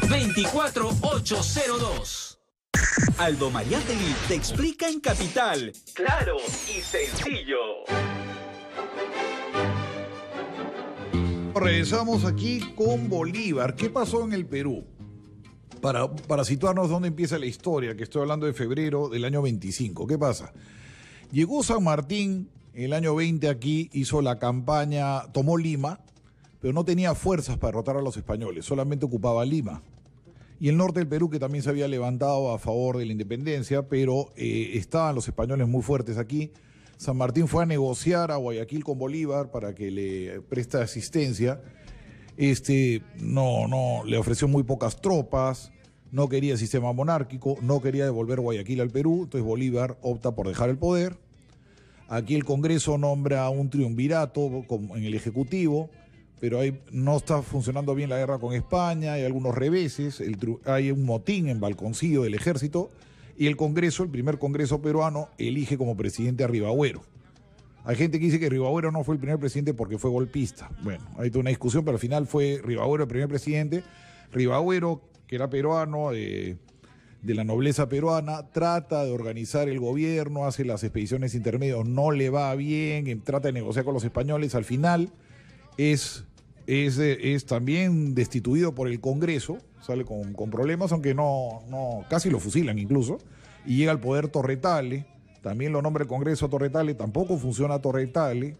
24802. Aldo Mariátegui te explica en Capital, claro y sencillo. Regresamos aquí con Bolívar. ¿Qué pasó en el Perú? Para situarnos dónde empieza la historia, que estoy hablando de febrero del año 25. ¿Qué pasa? Llegó San Martín el año 20 aquí, hizo la campaña, tomó Lima, pero no tenía fuerzas para derrotar a los españoles, solamente ocupaba Lima. Y el norte del Perú, que también se había levantado a favor de la independencia, pero estaban los españoles muy fuertes aquí. San Martín fue a negociar a Guayaquil con Bolívar para que le preste asistencia. Le ofreció muy pocas tropas, no quería sistema monárquico, no quería devolver Guayaquil al Perú, entonces Bolívar opta por dejar el poder. Aquí el Congreso nombra un triunvirato en el Ejecutivo, pero ahí no está funcionando bien la guerra con España, hay algunos reveses, hay un motín en Balconcillo del Ejército, y el Congreso, el primer Congreso peruano, elige como presidente a Ribagüero. Hay gente que dice que Ribagüero no fue el primer presidente porque fue golpista. Bueno, hay toda una discusión, pero al final fue Ribagüero el primer presidente. Ribagüero, que era peruano, de la nobleza peruana, trata de organizar el gobierno, hace las expediciones intermedias, no le va bien, trata de negociar con los españoles, al final es también destituido por el Congreso, sale con problemas, aunque no casi lo fusilan incluso, y llega al poder Torretale, también lo nombra el Congreso Torretale, tampoco funciona Torretale,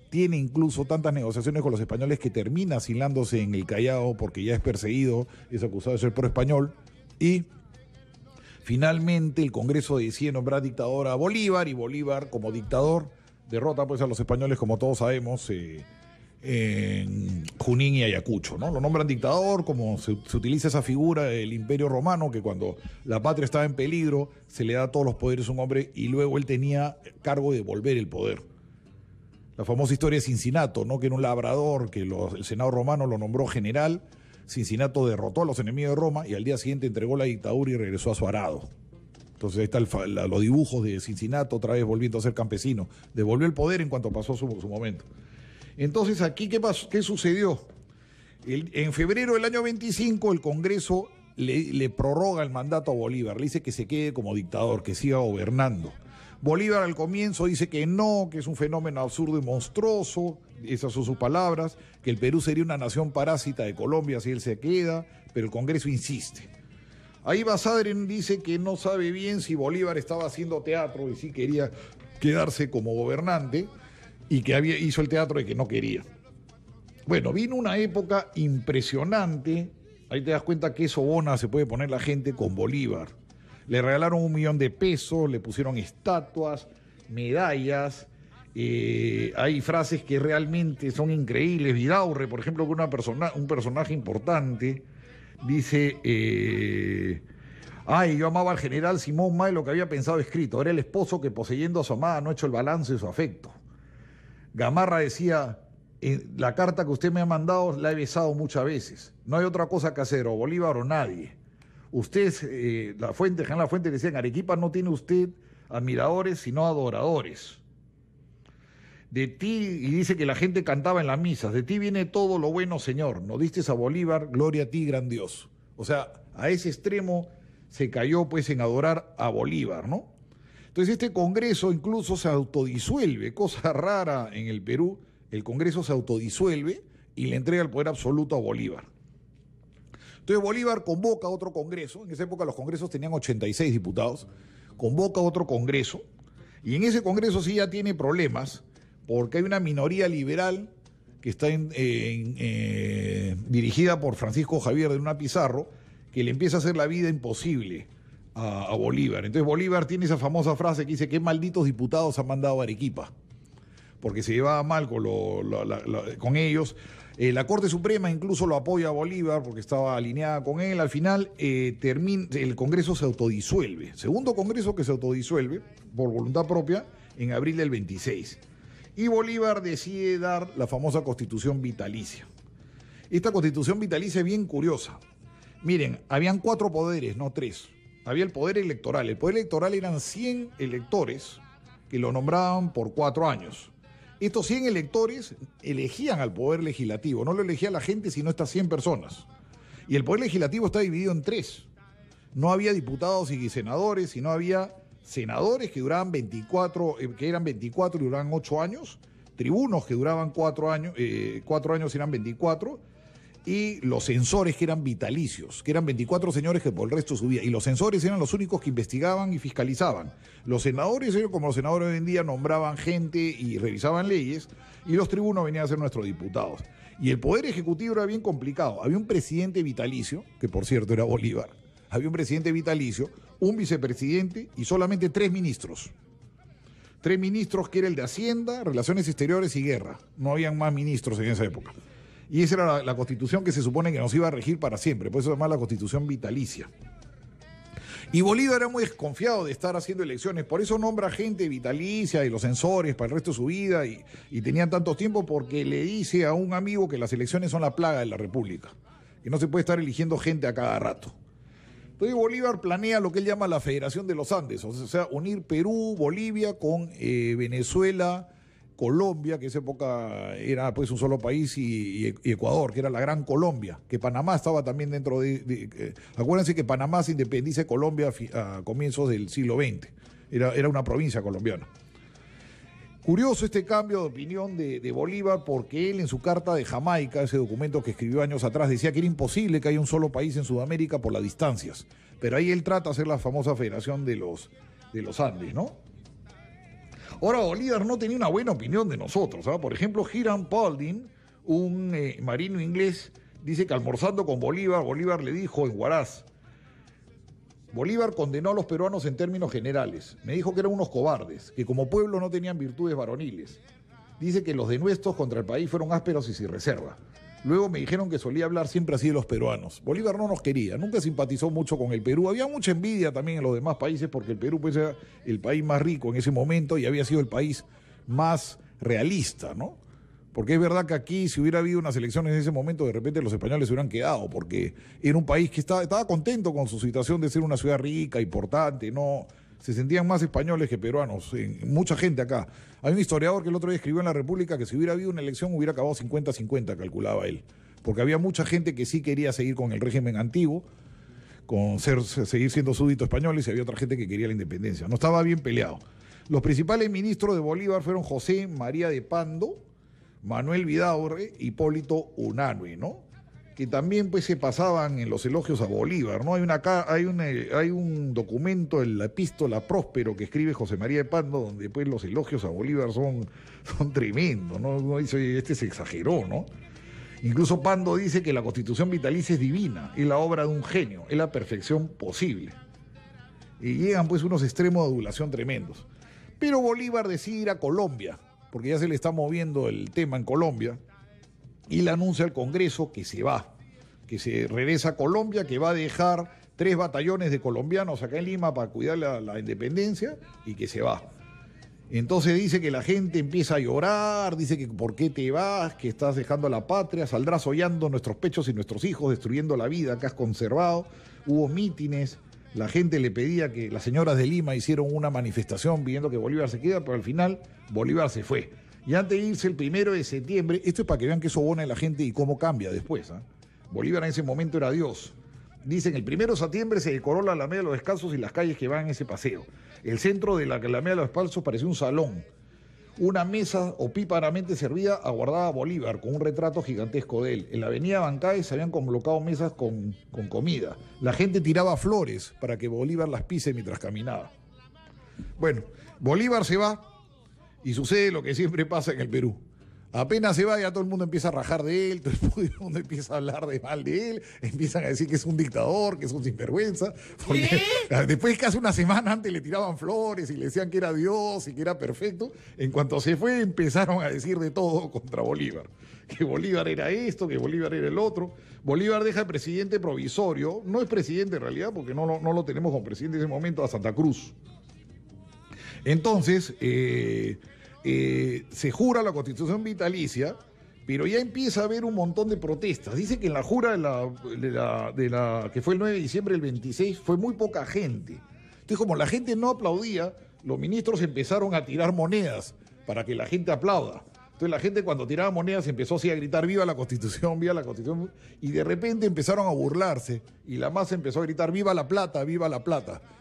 tiene incluso tantas negociaciones con los españoles que termina asilándose en el Callao porque ya es perseguido, es acusado de ser pro-español, y finalmente el Congreso decide nombrar dictador a Bolívar, y Bolívar como dictador derrota pues a los españoles, como todos sabemos, en Junín y Ayacucho, ¿no? Lo nombran dictador, como se utiliza esa figura del Imperio Romano, que cuando la patria estaba en peligro se le da todos los poderes a un hombre y luego él tenía cargo de devolver el poder. La famosa historia de Cincinato, ¿no? Que era un labrador que el Senado romano lo nombró general. Cincinato derrotó a los enemigos de Roma y al día siguiente entregó la dictadura y regresó a su arado. Entonces ahí están los dibujos de Cincinato otra vez volviendo a ser campesino. Devolvió el poder en cuanto pasó su momento. Entonces, aquí, ¿qué pasó? ¿Qué sucedió? En febrero del año 25, el Congreso le prorroga el mandato a Bolívar, le dice que se quede como dictador, que siga gobernando. Bolívar al comienzo dice que no, que es un fenómeno absurdo y monstruoso, esas son sus palabras, que el Perú sería una nación parásita de Colombia si él se queda, pero el Congreso insiste. Ahí Basadre dice que no sabe bien si Bolívar estaba haciendo teatro y si quería quedarse como gobernante, y que hizo el teatro de que no quería. Bueno, vino una época impresionante, ahí te das cuenta que sobona se puede poner la gente con Bolívar. Le regalaron 1 millón de pesos, le pusieron estatuas, medallas, hay frases que realmente son increíbles. Vidaurre, por ejemplo, que un personaje importante, dice... yo amaba al general Simón más de lo que había pensado escrito. Era el esposo que, poseyendo a su amada, no ha hecho el balance de su afecto. Gamarra decía, la carta que usted me ha mandado la he besado muchas veces. No hay otra cosa que hacer, o Bolívar o nadie. Usted, General La Fuente decía, en Arequipa no tiene usted admiradores, sino adoradores. De ti, y dice que la gente cantaba en las misas, de ti viene todo lo bueno, Señor. Nos diste a Bolívar, gloria a ti, gran Dios. O sea, a ese extremo se cayó pues en adorar a Bolívar, ¿no? Entonces este Congreso incluso se autodisuelve, cosa rara en el Perú, el Congreso se autodisuelve y le entrega el poder absoluto a Bolívar. Entonces Bolívar convoca otro Congreso, en esa época los Congresos tenían 86 diputados, convoca otro Congreso, y en ese Congreso sí ya tiene problemas, porque hay una minoría liberal que está dirigida por Francisco Javier de Luna Pizarro, que le empieza a hacer la vida imposible a Bolívar. Entonces Bolívar tiene esa famosa frase que dice: ¿qué malditos diputados han mandado a Arequipa? Porque se llevaba mal con ellos. La Corte Suprema incluso lo apoya a Bolívar porque estaba alineada con él. Al final el Congreso se autodisuelve. Segundo Congreso que se autodisuelve por voluntad propia en abril del 26. Y Bolívar decide dar la famosa Constitución Vitalicia. Esta Constitución Vitalicia es bien curiosa. Miren, habían 4 poderes, no 3. Había el poder electoral. El poder electoral eran 100 electores que lo nombraban por 4 años. Estos 100 electores elegían al poder legislativo. No lo elegía la gente, sino estas 100 personas. Y el Poder Legislativo está dividido en tres. No había diputados y senadores, sino había senadores que duraban 24, que eran 24 y duraban 8 años, tribunos que duraban 4 años y eran 24, y los censores que eran vitalicios, que eran 24 señores que por el resto de su vida. Y los censores eran los únicos que investigaban y fiscalizaban. Los senadores eran como los senadores hoy en día, nombraban gente y revisaban leyes, y los tribunos venían a ser nuestros diputados. Y el Poder Ejecutivo era bien complicado. Había un presidente vitalicio, que por cierto era Bolívar. Había un presidente vitalicio, un vicepresidente y solamente 3 ministros. 3 ministros que era el de Hacienda, Relaciones Exteriores y Guerra. No habían más ministros en esa época. Y esa era la constitución que se supone que nos iba a regir para siempre. Por eso se llama la constitución vitalicia. Y Bolívar era muy desconfiado de estar haciendo elecciones. Por eso nombra gente vitalicia y los censores para el resto de su vida. Y tenían tanto tiempo porque le dice a un amigo que las elecciones son la plaga de la República. Que no se puede estar eligiendo gente a cada rato. Entonces Bolívar planea lo que él llama la Federación de los Andes, o sea, unir Perú, Bolivia con Venezuela, Colombia, que en esa época era pues un solo país, y Ecuador, que era la Gran Colombia, que Panamá estaba también dentro de acuérdense que Panamá se independiza de Colombia a comienzos del siglo XX, era una provincia colombiana. Curioso este cambio de opinión de Bolívar, porque él en su carta de Jamaica, ese documento que escribió años atrás, decía que era imposible que haya un solo país en Sudamérica por las distancias. Pero ahí él trata de hacer la famosa Federación de los Andes, ¿no? Ahora, Bolívar no tenía una buena opinión de nosotros, ¿sabes? Por ejemplo, Hiram Paulding, un marino inglés, dice que almorzando con Bolívar le dijo en Huaraz: Bolívar condenó a los peruanos en términos generales. Me dijo que eran unos cobardes, que como pueblo no tenían virtudes varoniles. Dice que los denuestos contra el país fueron ásperos y sin reserva. Luego me dijeron que solía hablar siempre así de los peruanos. Bolívar no nos quería, nunca simpatizó mucho con el Perú. Había mucha envidia también en los demás países porque el Perú pues, era el país más rico en ese momento y había sido el país más realista, ¿no? Porque es verdad que aquí, si hubiera habido unas elecciones en ese momento, de repente los españoles se hubieran quedado, porque era un país que estaba contento con su situación de ser una ciudad rica, importante, no se sentían más españoles que peruanos, mucha gente acá. Hay un historiador que el otro día escribió en La República que si hubiera habido una elección hubiera acabado 50-50, calculaba él, porque había mucha gente que sí quería seguir con el régimen antiguo, seguir siendo súbditos españoles, y había otra gente que quería la independencia. No estaba bien peleado. Los principales ministros de Bolívar fueron José María de Pando, Manuel Vidaurre, Hipólito Unanue, ¿no? Que también pues se pasaban en los elogios a Bolívar, ¿no? Hay un documento en la epístola Próspero que escribe José María de Pando, donde pues los elogios a Bolívar son tremendos, ¿no? Uno dice, oye, este se exageró, ¿no? Incluso Pando dice que la Constitución vitalicia es divina, es la obra de un genio, es la perfección posible. Y llegan pues unos extremos de adulación tremendos. Pero Bolívar decide ir a Colombia, porque ya se le está moviendo el tema en Colombia, y le anuncia al Congreso que se va, que se regresa a Colombia, que va a dejar 3 batallones de colombianos acá en Lima para cuidar la independencia, y que se va. Entonces dice que la gente empieza a llorar, dice que ¿por qué te vas? Que estás dejando la patria, saldrás hollando nuestros pechos y nuestros hijos, destruyendo la vida que has conservado. Hubo mítines, la gente le pedía que las señoras de Lima hicieron una manifestación pidiendo que Bolívar se quede, pero al final Bolívar se fue. Y antes de irse el 1 de septiembre, esto es para que vean que eso abona en la gente y cómo cambia después, ¿eh? Bolívar en ese momento era Dios. Dicen, el 1 de septiembre se decoró la Alameda de los Descalzos y las calles que van en ese paseo. El centro de la Alameda de los Descalzos parecía un salón. Una mesa opíparamente servida aguardaba a Bolívar con un retrato gigantesco de él. En la avenida Bancaes se habían colocado mesas con comida. La gente tiraba flores para que Bolívar las pise mientras caminaba. Bueno, Bolívar se va y sucede lo que siempre pasa en el Perú. Apenas se va, ya todo el mundo empieza a rajar de él, todo el mundo empieza a hablar de mal de él, empiezan a decir que es un dictador, que es un sinvergüenza, porque después que hace una semana antes le tiraban flores y le decían que era Dios y que era perfecto, en cuanto se fue empezaron a decir de todo contra Bolívar, que Bolívar era esto, que Bolívar era el otro. Bolívar deja el presidente provisorio, no es presidente en realidad, porque no lo tenemos como presidente en ese momento, a Santa Cruz. Entonces, se jura la Constitución vitalicia, pero ya empieza a haber un montón de protestas. Dice que en la jura que fue el 9 de diciembre del 26 fue muy poca gente. Entonces, como la gente no aplaudía, los ministros empezaron a tirar monedas para que la gente aplauda. Entonces la gente cuando tiraba monedas empezó así a gritar viva la Constitución, y de repente empezaron a burlarse y la masa empezó a gritar viva la plata,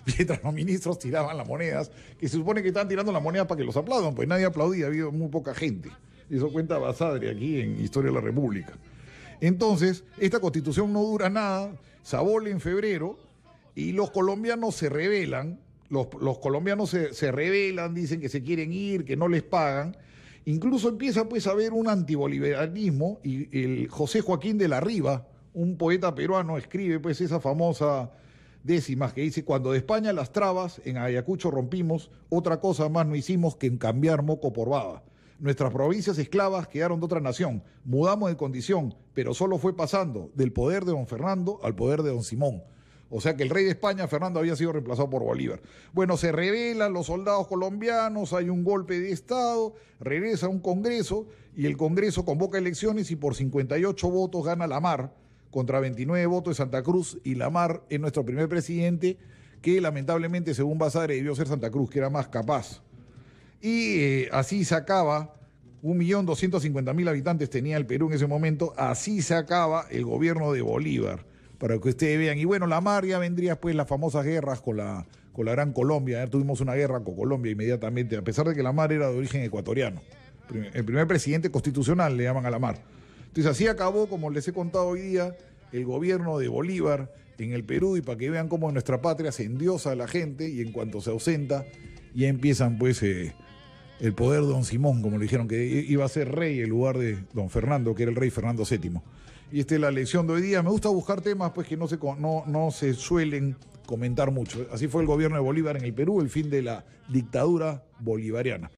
mientras los ministros tiraban las monedas, que se supone que estaban tirando las monedas para que los aplaudan, pues nadie aplaudía, había muy poca gente. Eso cuenta Basadre aquí en Historia de la República. Entonces, esta Constitución no dura nada, se abole en febrero y los colombianos se rebelan, los colombianos se rebelan, dicen que se quieren ir, que no les pagan. Incluso empieza pues a haber un antibolivarianismo y el José Joaquín de la Riva, un poeta peruano, escribe pues esa famosa décima que dice: cuando de España las trabas, en Ayacucho rompimos, otra cosa más no hicimos que cambiar moco por baba. Nuestras provincias esclavas quedaron de otra nación, mudamos de condición, pero solo fue pasando del poder de don Fernando al poder de don Simón. O sea que el rey de España, Fernando, había sido reemplazado por Bolívar. Bueno, se rebelan los soldados colombianos, hay un golpe de Estado, regresa un Congreso y el Congreso convoca elecciones y por 58 votos gana Lamar contra 29 votos de Santa Cruz, y Lamar es nuestro primer presidente, que lamentablemente, según Basadre, debió ser Santa Cruz, que era más capaz. Y así se acaba, 1.250.000 habitantes tenía el Perú en ese momento, así se acaba el gobierno de Bolívar. Para que ustedes vean. Y bueno, Lamar ya vendría pues las famosas guerras con la Gran Colombia. Tuvimos una guerra con Colombia inmediatamente, a pesar de que Lamar era de origen ecuatoriano. El primer presidente constitucional le llaman a Lamar. Entonces así acabó, como les he contado hoy día, el gobierno de Bolívar en el Perú, y para que vean cómo en nuestra patria se endiosa a la gente y en cuanto se ausenta, ya empiezan pues el poder de don Simón, como le dijeron, que iba a ser rey en lugar de don Fernando, que era el rey Fernando VII. Y esta es la lección de hoy día. Me gusta buscar temas pues que no se suelen comentar mucho. Así fue el gobierno de Bolívar en el Perú, el fin de la dictadura bolivariana.